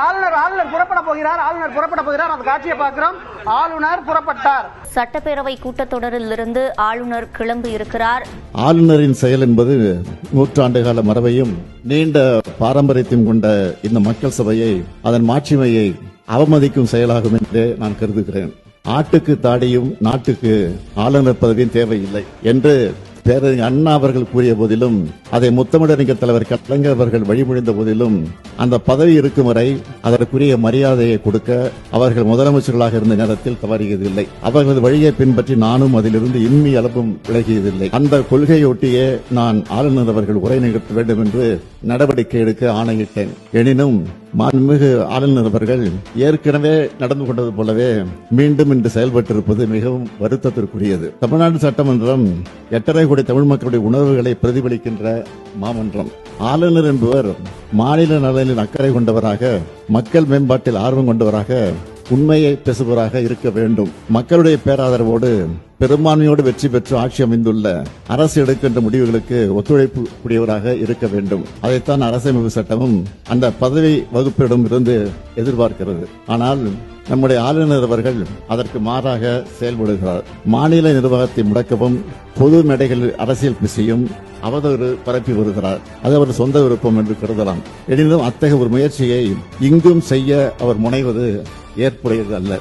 ஆளுநர் புறப்பட போகிறார். அந்த காட்சியை பார்க்கிறோம். ஆளுநர் புறப்பட்டார். சட்டப்பேரவை கூட்டத்தொடரில் இருந்து ஆளுநர் கிளம்பி இருக்கிறார். ஆளுநரின் செயல் என்பது நூற்றாண்டு கால மரபையும் நீண்ட பாரம்பரியத்தையும் கொண்ட இந்த மக்கள் சபையை, அதன் மாட்சிமையை அவமதிக்கும் செயலாகும் என்றே நான் கருதுகிறேன். ஆட்டுக்கு தாடியும் நாட்டுக்கு ஆளுநர் பதவியும் தேவையில்லை என்று பேரறிஞர் அண்ணா அவர்கள் கூறிய போதிலும், அதை முத்தமிழறிஞர் தலைவர் கலைஞர் அவர்கள் வழிமொழிந்த போதிலும், அந்த பதவி இருக்கும் வரை அதற்குரிய மரியாதையை கொடுக்க அவர்கள் முதலமைச்சர்களாக இருந்த நேரத்தில் தவறியதில்லை. அவர்களது வழியை பின்பற்றி நானும் அதிலிருந்து இம்மி அளவும் விலகியதில்லை. அந்த கொள்கையொட்டியே நான் ஆளுநர் அவர்கள் உரை நிகழ்த்த வேண்டும் என்று நடவடிக்கை எடுக்க ஆணையிட்டேன். எனினும் மாண்புமிகு ஆளுநர் அவர்கள் ஏற்கனவே நடந்து கொண்டது போலவே மீண்டும் இன்று செயல்பட்டிருப்பது மிகவும் வருத்தத்திற்குரியது. தமிழ்நாடு சட்டமன்றம் 8.5 கோடி தமிழ் மக்களுடைய உணர்வுகளை பிரதிபலிக்கின்ற மாமன்றம். ஆளுநர் என்பவர் மாநில நலனில் அக்கறை கொண்டவராக, மக்கள் மேம்பாட்டில் ஆர்வம் கொண்டவராக, உண்மையை பேசுபவராக இருக்க வேண்டும். மக்களுடைய பேராதரவோடு பெரும்பான்மையோடு வெற்றி பெற்று ஆட்சி அமைந்துள்ள அரசு எடுக்கின்ற முடிவுகளுக்கு ஒத்துழைப்பு கூடியவராக இருக்க வேண்டும். அதைத்தான் அரசியலமைப்பு சட்டமும் அந்த பதவி வகுப்பிடம் இருந்து எதிர்பார்க்கிறது. ஆனால் நம்முடைய ஆளுநர் அவர்கள் அதற்கு மாறாக செயல்படுகிறார். மாநில நிர்வாகத்தை முடக்கவும், பொது மேடைகளில் அரசியல் பேசியும் அவதூறு பரப்பி வருகிறார். அது அவர் சொந்த விருப்பம் என்று கருதலாம். எனினும் அத்தகைய ஒரு முயற்சியை இங்கும் செய்ய அவர் முனைவது ஏற்புடையது அல்ல.